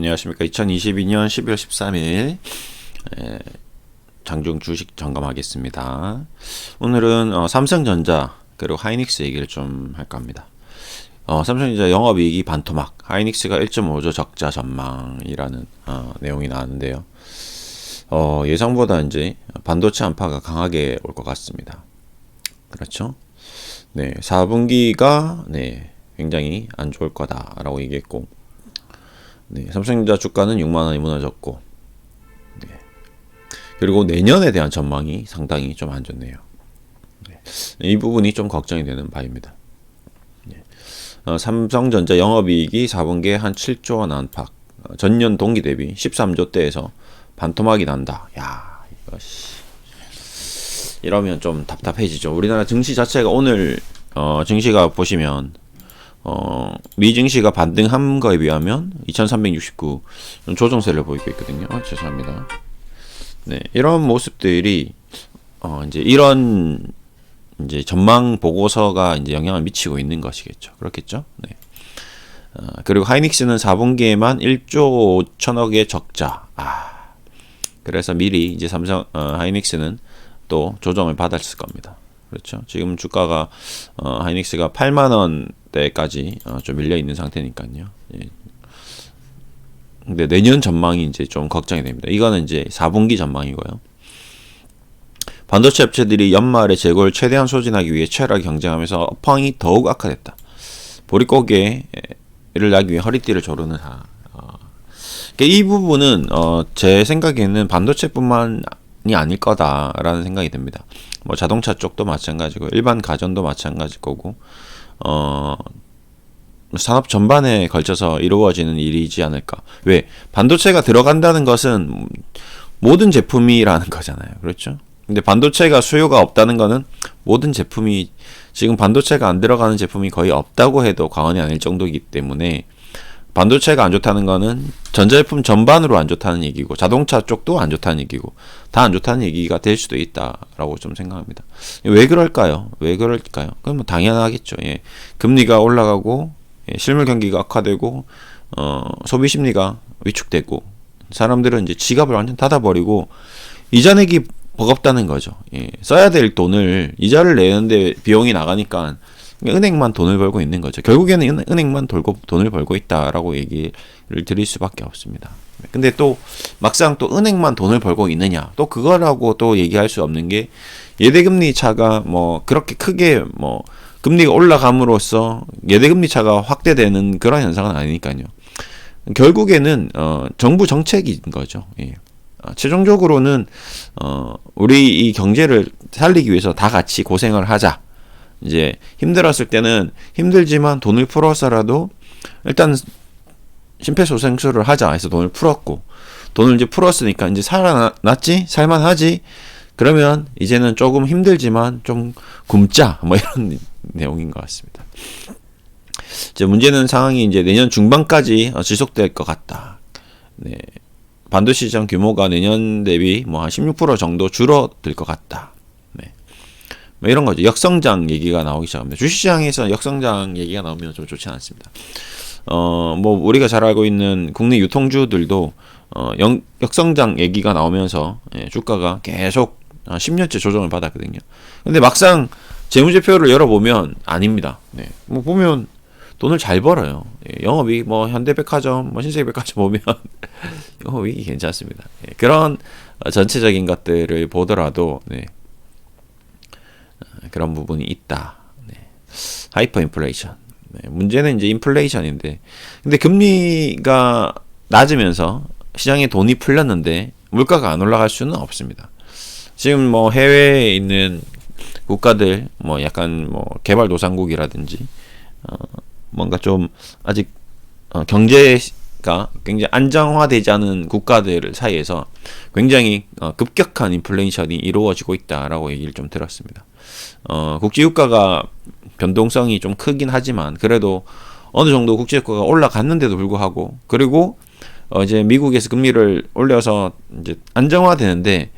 안녕하십니까. 2022년 12월 13일 장중 주식 점검하겠습니다. 오늘은 삼성전자 그리고 하이닉스 얘기를 좀 할까 합니다. 삼성전자 영업이익이 반토막, 하이닉스가 1.5조 적자 전망이라는 내용이 나왔는데요. 예상보다 이제 반도체 안파가 강하게 올 것 같습니다. 그렇죠? 네, 4분기가 굉장히 안 좋을 거다라고 얘기했고, 네, 삼성전자 주가는 6만원이 무너졌고, 네, 그리고 내년에 대한 전망이 상당히 좀 안 좋네요. 네, 이 부분이 좀 걱정이 되는 바입니다. 네, 삼성전자 영업이익이 4분기에 한 7조 원 안팎, 전년 동기 대비 13조대에서 반토막이 난다. 야, 이것이 이러면 좀 답답해지죠. 우리나라 증시 자체가 오늘 증시가 보시면 미 증시가 반등한 거에 비하면 2369 조정세를 보이고 있거든요. 죄송합니다. 네, 이런 모습들이 이제 이런 이제 전망 보고서가 이제 영향을 미치고 있는 것이겠죠. 그렇겠죠? 네. 그리고 하이닉스는 4분기에만 1조 5천억의 적자. 그래서 미리 이제 삼성 하이닉스는 또 조정을 받았을 겁니다. 그렇죠. 지금 주가가 하이닉스가 8만 원대까지 좀 밀려 있는 상태니까요. 예. 근데 내년 전망이 이제 좀 걱정이 됩니다. 이거는 이제 4분기 전망이고요. 반도체 업체들이 연말에 재고를 최대한 소진하기 위해 치열하게 경쟁하면서 업황이 더욱 악화됐다. 보릿고개를 나기 위해 허리띠를 조르는 이 부분은 제 생각에는 반도체뿐만이 아닐 거다라는 생각이 듭니다. 뭐 자동차 쪽도 마찬가지고 일반 가전도 마찬가지일 거고 산업 전반에 걸쳐서 이루어지는 일이지 않을까. 왜? 반도체가 들어간다는 것은 모든 제품이라는 거잖아요. 그렇죠? 근데 반도체가 수요가 없다는 거는 모든 제품이 지금 반도체가 안 들어가는 제품이 거의 없다고 해도 과언이 아닐 정도이기 때문에 반도체가 안 좋다는 거는 전자제품 전반으로 안 좋다는 얘기고 자동차 쪽도 안 좋다는 얘기고 다 안 좋다는 얘기가 될 수도 있다라고 좀 생각합니다. 왜 그럴까요? 그건 뭐 당연하겠죠. 예. 금리가 올라가고 실물 경기가 악화되고 소비 심리가 위축되고 사람들은 이제 지갑을 완전 닫아버리고 이자 내기 버겁다는 거죠. 예. 써야 될 돈을 이자를 내는데 비용이 나가니까 은행만 돈을 벌고 있는 거죠. 결국에는 은행만 돈을 벌고 있다라고 얘기를 드릴 수밖에 없습니다. 근데 또 막상 또 은행만 돈을 벌고 있느냐, 또 그거라고 또 얘기할 수 없는 게 예대금리 차가 뭐 그렇게 크게 뭐 금리가 올라감으로써 예대금리 차가 확대되는 그런 현상은 아니니까요. 결국에는 정부 정책인 거죠. 예. 최종적으로는 우리 이 경제를 살리기 위해서 다 같이 고생을 하자. 이제 힘들었을 때는 힘들지만 돈을 풀어서라도 일단 심폐소생술을 하자 해서 돈을 풀었고, 돈을 이제 풀었으니까 이제 살아났지? 살만하지? 그러면 이제는 조금 힘들지만 좀 굶자, 뭐 이런 내용인 것 같습니다. 이제 문제는 상황이 이제 내년 중반까지 지속될 것 같다. 네. 반도체 시장 규모가 내년 대비 뭐 한 16% 정도 줄어들 것 같다. 뭐 이런 거죠. 역성장 얘기가 나오기 시작합니다. 주식시장에서 역성장 얘기가 나오면 좀 좋지 않습니다. 뭐 우리가 잘 알고 있는 국내 유통주들도 역성장 얘기가 나오면서 주가가 계속 10년째 조정을 받았거든요. 근데 막상 재무제표를 열어보면 아닙니다. 네. 뭐 보면 돈을 잘 벌어요. 영업이익 뭐 현대백화점, 뭐 신세계백화점 보면 영업이익이 괜찮습니다. 그런 전체적인 것들을 보더라도 그런 부분이 있다. 하이퍼 인플레이션. 문제는 이제 인플레이션인데, 근데 금리가 낮으면서 시장에 돈이 풀렸는데 물가가 안 올라갈 수는 없습니다. 지금 뭐 해외에 있는 국가들, 뭐 약간 뭐 개발도상국이라든지 뭔가 좀 아직 경제가 굉장히 안정화되지 않은 국가들 사이에서 굉장히 급격한 인플레이션이 이루어지고 있다라고 얘기를 좀 들었습니다. 국제유가가 변동성이 좀 크긴 하지만 그래도 어느 정도 국제유가가 올라갔는데도 불구하고, 그리고 이제 미국에서 금리를 올려서 이제 안정화되는데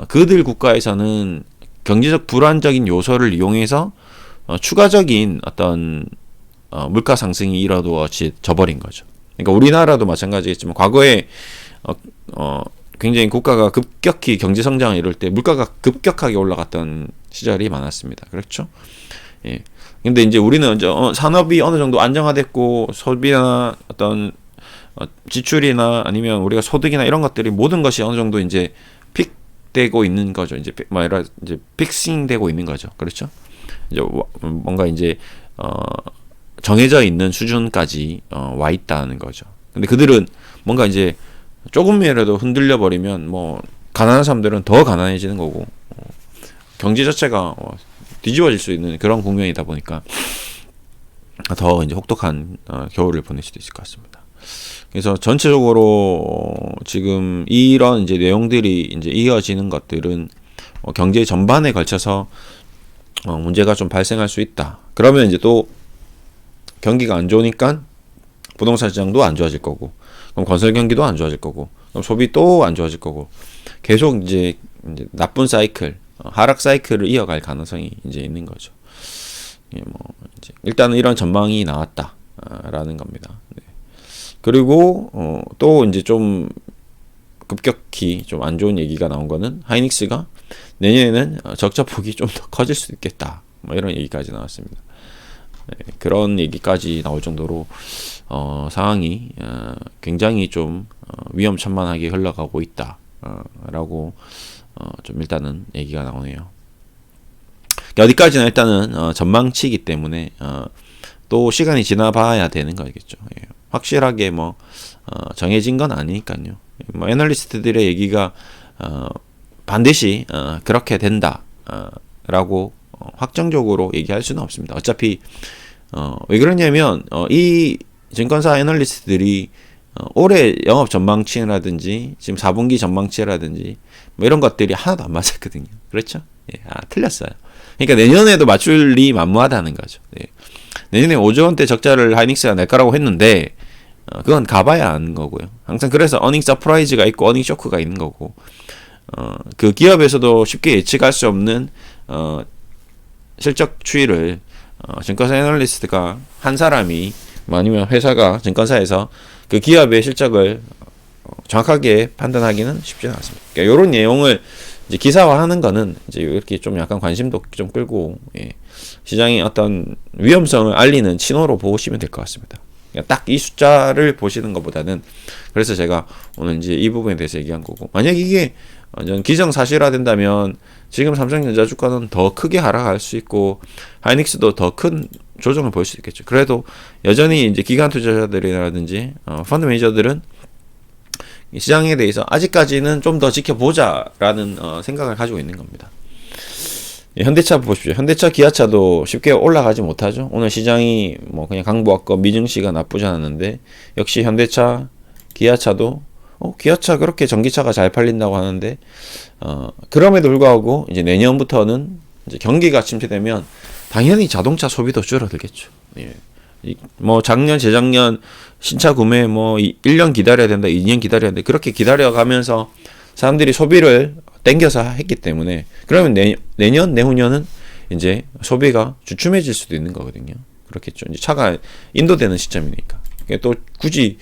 그들 국가에서는 경제적 불안적인 요소를 이용해서 추가적인 어떤 물가 상승이 이루어져 버린 거죠. 그러니까 우리나라도 마찬가지겠지만 과거에 굉장히 국가가 급격히 경제 성장을 이룰 때 물가가 급격하게 올라갔던 시절이 많았습니다. 그렇죠? 예. 근데 이제 우리는 산업이 어느 정도 안정화됐고 소비나 어떤 지출이나 아니면 우리가 소득이나 이런 것들이 모든 것이 어느 정도 이제 픽되고 있는 거죠. 이제 이제 픽싱되고 있는 거죠. 그렇죠? 이제 뭔가 이제 정해져 있는 수준까지 와 있다는 거죠. 근데 그들은 뭔가 이제 조금이라도 흔들려 버리면 뭐 가난한 사람들은 더 가난해지는 거고 경제 자체가 뒤집어질 수 있는 그런 국면이다 보니까 더 이제 혹독한 겨울을 보낼 수도 있을 것 같습니다. 그래서 전체적으로 지금 이런 이제 내용들이 이제 이어지는 것들은 경제 전반에 걸쳐서 문제가 좀 발생할 수 있다. 그러면 이제 또 경기가 안 좋으니까 부동산 시장도 안 좋아질 거고, 그럼 건설 경기도 안 좋아질 거고, 그럼 소비 또 안 좋아질 거고, 계속 이제 나쁜 사이클, 하락 사이클을 이어갈 가능성이 이제 있는 거죠. 예, 뭐 이제 일단은 이런 전망이 나왔다라는 겁니다. 네. 그리고 또 이제 좀 급격히 좀 안 좋은 얘기가 나온 거는 하이닉스가 내년에는 적자 폭이 좀 더 커질 수 있겠다. 뭐 이런 얘기까지 나왔습니다. 네, 그런 얘기까지 나올 정도로 상황이 굉장히 좀 위험천만하게 흘러가고 있다라고 좀 일단은 얘기가 나오네요. 어디까지나 일단은 전망치이기 때문에 또 시간이 지나봐야 되는 거겠죠. 예. 확실하게 뭐 정해진 건 아니니까요. 뭐 애널리스트들의 얘기가 반드시 그렇게 된다라고 확정적으로 얘기할 수는 없습니다. 어차피 왜 그러냐면 이 증권사 애널리스트들이 올해 영업 전망치라든지 지금 4분기 전망치라든지 뭐 이런 것들이 하나도 안 맞았거든요. 그렇죠? 예, 틀렸어요. 그러니까 내년에도 맞출리 만무하다는 거죠. 예. 내년에 5조 원대 적자를 하이닉스가 낼 거라고 했는데 그건 가봐야 아는 거고요. 항상 그래서 어닝 서프라이즈가 있고 어닝 쇼크가 있는 거고 그 기업에서도 쉽게 예측할 수 없는 실적 추이를 증권사 애널리스트가 한 사람이 아니면 회사가 증권사에서 그 기업의 실적을 정확하게 판단하기는 쉽지는 않습니다. 그러니까 이런 내용을 이제 기사화하는 거는 이제 이렇게 좀 약간 관심도 좀 끌고 시장의 어떤 위험성을 알리는 신호로 보시면 될 것 같습니다. 딱 이 숫자를 보시는 것보다는 그래서 제가 오늘 이제 이 부분에 대해서 얘기한 거고 만약 이게 완전 기정사실화 된다면 지금 삼성전자 주가는 더 크게 하락할 수 있고 하이닉스도 더 큰 조정을 보일 수 있겠죠. 그래도 여전히 이제 기관 투자자들이라든지 펀드 매니저들은 시장에 대해서 아직까지는 좀 더 지켜보자라는 생각을 가지고 있는 겁니다. 현대차 보십시오. 현대차, 기아차도 쉽게 올라가지 못하죠. 오늘 시장이 뭐 그냥 강보합과 미증시가 나쁘지 않았는데 역시 현대차, 기아차도 기아차 그렇게 전기차가 잘 팔린다고 하는데 그럼에도 불구하고 이제 내년부터는 이제 경기가 침체되면 당연히 자동차 소비도 줄어들겠죠. 예. 뭐 작년, 재작년 신차 구매 뭐 1년 기다려야 된다, 2년 기다려야 된다 그렇게 기다려가면서 사람들이 소비를 땡겨서 했기 때문에 그러면 내년, 내후년은 이제 소비가 주춤해질 수도 있는 거거든요. 그렇겠죠. 이제 차가 인도되는 시점이니까. 또 굳이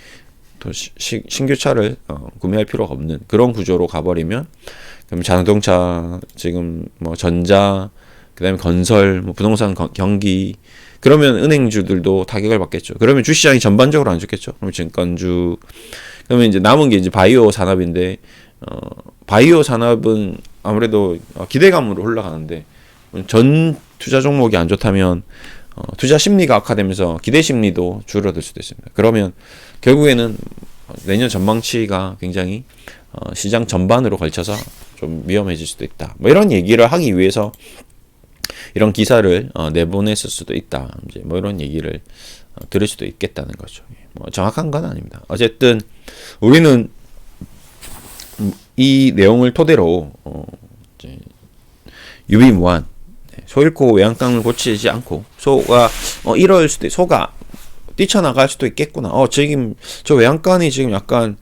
또 신규 차를 구매할 필요가 없는 그런 구조로 가버리면 그럼 자동차 지금 뭐 전자 그다음에 건설 뭐 부동산 경기 그러면 은행주들도 타격을 받겠죠. 그러면 주시장이 전반적으로 안 좋겠죠. 그러면 증권주 그러면 이제 남은 게 이제 바이오 산업인데 바이오 산업은 아무래도 기대감으로 올라가는데 전 투자 종목이 안 좋다면 투자 심리가 악화되면서 기대 심리도 줄어들 수도 있습니다. 그러면 결국에는 내년 전망치가 굉장히 시장 전반으로 걸쳐서 좀 위험해질 수도 있다. 뭐 이런 얘기를 하기 위해서 이런 기사를 내보냈을 수도 있다. 이제 뭐 이런 얘기를 들을 수도 있겠다는 거죠. 뭐 정확한 건 아닙니다. 어쨌든 우리는 이 내용을 토대로 이제 유비무한 소 잃고 외양간을 고치지 않고 소가 이럴 수도 소가 뛰쳐나갈 수도 있겠구나. 지금 저 외양간이 지금 약간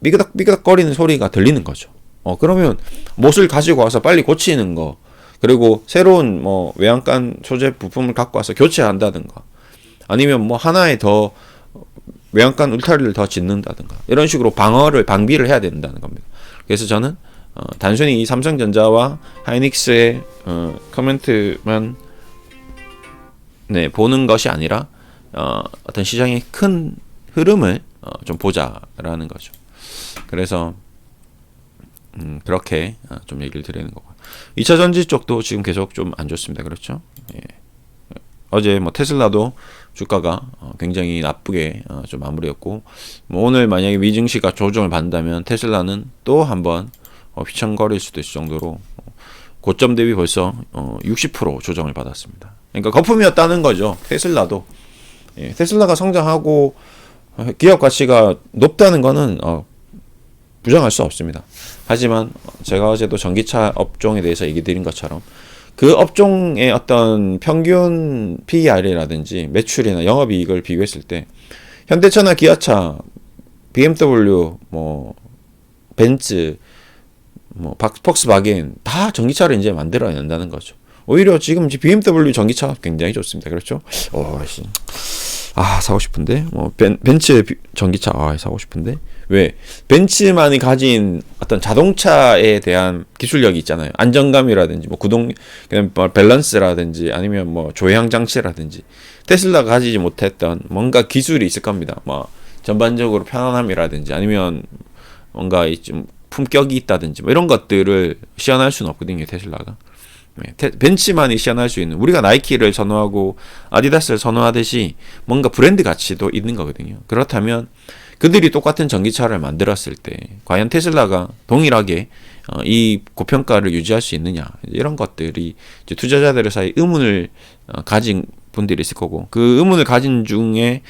삐그덕 거리는 소리가 들리는 거죠. 그러면 못을 가지고 와서 빨리 고치는 거 그리고 새로운 뭐 외양간 소재 부품을 갖고 와서 교체한다든가 아니면 뭐 하나의 더 외양간 울타리를 더 짓는다든가 이런 식으로 방비를 해야 된다는 겁니다. 그래서 저는 단순히 이 삼성전자와 하이닉스의 커멘트만 보는 것이 아니라 어떤 시장의 큰 흐름을 좀 보자라는 거죠. 그래서 그렇게 좀 얘기를 드리는 거고. 2차 전지 쪽도 지금 계속 좀 안 좋습니다. 그렇죠? 예. 어제 뭐 테슬라도 주가가 굉장히 나쁘게 좀 마무리였고, 뭐 오늘 만약에 미증시가 조정을 받는다면 테슬라는 또 한번 휘청거릴 수도 있을 정도로 고점 대비 벌써 60% 조정을 받았습니다. 그러니까 거품이었다는 거죠. 테슬라도. 예, 테슬라가 성장하고 기업 가치가 높다는 거는 부정할 수 없습니다. 하지만 제가 어제도 전기차 업종에 대해서 얘기 드린 것처럼 그 업종의 어떤 평균 PER이라든지 매출이나 영업이익을 비교했을 때 현대차나 기아차, BMW, 뭐 벤츠, 뭐 폭스바겐 다 전기차를 이제 만들어낸다는 거죠. 오히려 지금 BMW 전기차 굉장히 좋습니다. 그렇죠? 사고 싶은데 뭐 벤츠 전기차 사고 싶은데 왜 벤츠만이 가진 어떤 자동차에 대한 기술력이 있잖아요. 안정감이라든지 뭐 구동 그냥 뭐 밸런스라든지 아니면 뭐 조향 장치라든지 테슬라가 가지지 못했던 뭔가 기술이 있을 겁니다. 뭐 전반적으로 편안함이라든지 아니면 뭔가 좀 품격이 있다든지 뭐 이런 것들을 시연할 수는 없거든요. 테슬라가. 벤츠만이 시연할 수 있는, 우리가 나이키를 선호하고 아디다스를 선호하듯이 뭔가 브랜드 가치도 있는 거거든요. 그렇다면 그들이 똑같은 전기차를 만들었을 때 과연 테슬라가 동일하게 이 고평가를 유지할 수 있느냐, 이런 것들이 이제 투자자들 사이 의문을 가진 분들이 있을 거고, 그 의문을 가진 중에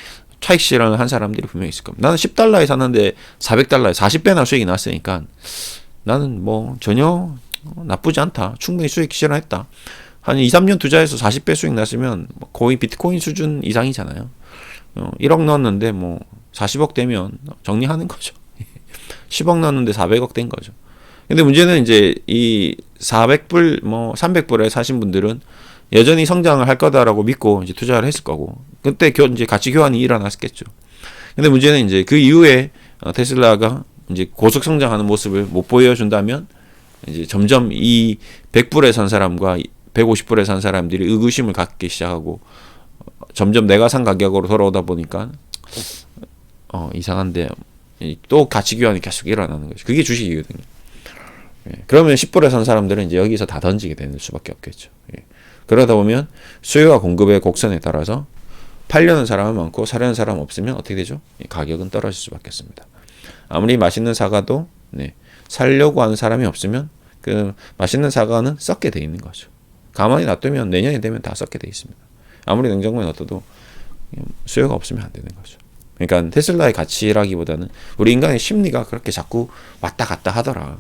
차익 실현을 한 사람들이 분명히 있을 겁니다. 나는 $10에 샀는데 $400에 40배나 수익이 났으니까 나는 뭐 전혀 나쁘지 않다. 충분히 수익 실현했다. 한 2, 3년 투자해서 40배 수익 났으면 거의 비트코인 수준 이상이잖아요. 1억 넣었는데 뭐 40억 되면 정리하는 거죠. 10억 넣었는데 400억 된 거죠. 근데 문제는 이제 이 400불, 뭐 300불에 사신 분들은 여전히 성장을 할 거다라고 믿고 이제 투자를 했을 거고, 그때 이제 가치 교환이 일어났겠죠. 근데 문제는 이제 그 이후에 테슬라가 이제 고속 성장하는 모습을 못 보여준다면 이제 점점 이 100불에 산 사람과 150불에 산 사람들이 의구심을 갖기 시작하고 점점 내가 산 가격으로 돌아오다 보니까 이상한데 또 가치 교환이 계속 일어나는 거죠. 그게 주식이거든요. 예, 그러면 10불에 산 사람들은 이제 여기서 다 던지게 되는 수밖에 없겠죠. 예. 그러다 보면 수요와 공급의 곡선에 따라서 팔려는 사람은 많고 사려는 사람 없으면 어떻게 되죠? 가격은 떨어질 수밖에 없습니다. 아무리 맛있는 사과도 살려고 하는 사람이 없으면 그 맛있는 사과는 썩게 돼 있는 거죠. 가만히 놔두면 내년이 되면 다 썩게 돼 있습니다. 아무리 냉장고에 놔둬도 수요가 없으면 안 되는 거죠. 그러니까 테슬라의 가치라기보다는 우리 인간의 심리가 그렇게 자꾸 왔다 갔다 하더라.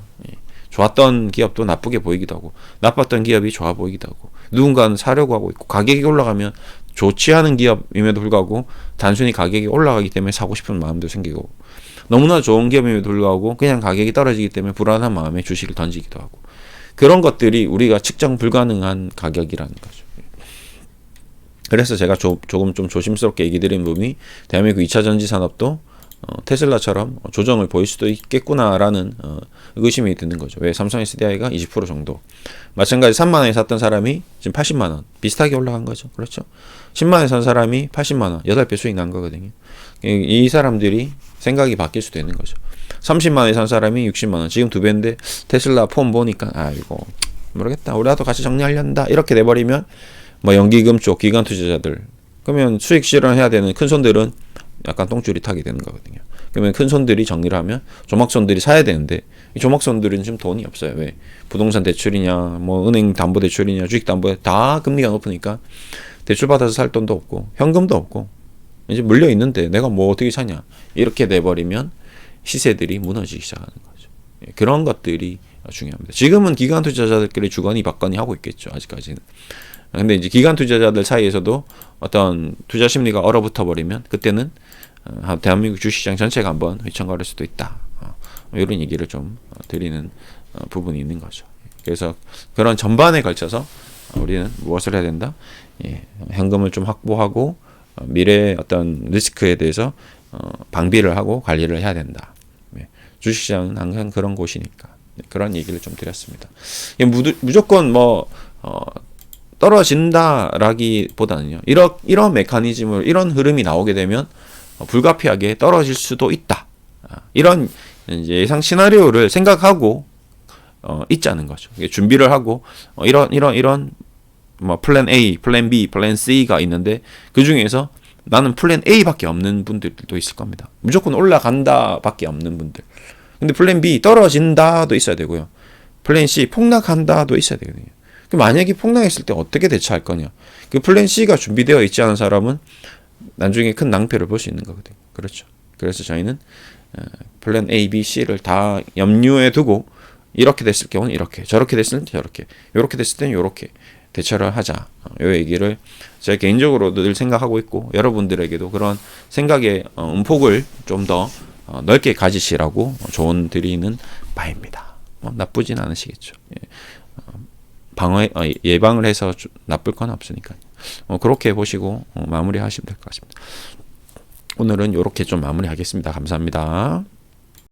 좋았던 기업도 나쁘게 보이기도 하고 나빴던 기업이 좋아 보이기도 하고, 누군가는 사려고 하고 있고 가격이 올라가면 좋지 않은 기업임에도 불구하고 단순히 가격이 올라가기 때문에 사고 싶은 마음도 생기고, 너무나 좋은 기업임에도 불구하고 그냥 가격이 떨어지기 때문에 불안한 마음에 주식을 던지기도 하고, 그런 것들이 우리가 측정 불가능한 가격이라는 거죠. 그래서 제가 조금 좀 조심스럽게 얘기 드린 부분이 대한민국 2차 전지 산업도 테슬라처럼 조정을 보일 수도 있겠구나라는 의구심이 드는 거죠. 왜? 삼성 SDI가 20% 정도. 마찬가지 3만 원에 샀던 사람이 지금 80만 원. 비슷하게 올라간 거죠. 그렇죠? 10만 원에 산 사람이 80만 원. 8배 수익 난 거거든요. 이 사람들이 생각이 바뀔 수도 있는 거죠. 30만 원에 산 사람이 60만 원. 지금 2배인데 테슬라 폼 보니까 이거 모르겠다. 우리라도 같이 정리하려한다. 이렇게 돼버리면 뭐 연기금 쪽 기관 투자자들, 그러면 수익 실현해야 되는 큰 손들은 약간 똥줄이 타게 되는 거거든요. 그러면 큰 손들이 정리를 하면 조막손들이 사야 되는데, 이 조막손들은 지금 돈이 없어요. 왜? 부동산 대출이냐, 뭐 은행 담보 대출이냐, 주식 담보 다 금리가 높으니까 대출 받아서 살 돈도 없고 현금도 없고 이제 물려 있는데 내가 뭐 어떻게 사냐, 이렇게 돼버리면 시세들이 무너지기 시작하는 거죠. 그런 것들이 중요합니다. 지금은 기관 투자자들끼리 주거니 받거니 하고 있겠죠. 아직까지는. 근데 이제 기관 투자자들 사이에서도 어떤 투자 심리가 얼어붙어 버리면 그때는 대한민국 주식시장 전체가 한번 휘청거릴 수도 있다. 이런 얘기를 좀 드리는 부분이 있는 거죠. 그래서 그런 전반에 걸쳐서 우리는 무엇을 해야 된다? 현금을 좀 확보하고 미래의 어떤 리스크에 대해서 방비를 하고 관리를 해야 된다. 네. 주식시장은 항상 그런 곳이니까 그런 얘기를 좀 드렸습니다. 무조건 떨어진다라기보다는요. 이런 메커니즘을 이런 흐름이 나오게 되면 불가피하게 떨어질 수도 있다. 이런 이제 예상 시나리오를 생각하고 있자는 거죠. 준비를 하고 이런 플랜 A, 플랜 B, 플랜 C가 있는데 그 중에서 나는 플랜 A밖에 없는 분들도 있을 겁니다. 무조건 올라간다밖에 없는 분들. 근데 플랜 B 떨어진다도 있어야 되고요. 플랜 C 폭락한다도 있어야 되거든요. 만약에 폭락했을 때 어떻게 대처할 거냐. 그 플랜 C가 준비되어 있지 않은 사람은 나중에 큰 낭패를 볼 수 있는 거거든요. 그렇죠. 그래서 저희는 플랜 A, B, C를 다 염두에 두고 이렇게 됐을 경우는 이렇게, 저렇게 됐을 때 저렇게, 이렇게 됐을 때는 이렇게 대처를 하자. 이 얘기를 제가 개인적으로 늘 생각하고 있고 여러분들에게도 그런 생각의 음폭을 좀 더 넓게 가지시라고 조언 드리는 바입니다. 나쁘진 않으시겠죠. 예방을 해서 나쁠 건 없으니까요. 그렇게 보시고 마무리하시면 될 것 같습니다. 오늘은 이렇게 좀 마무리하겠습니다. 감사합니다.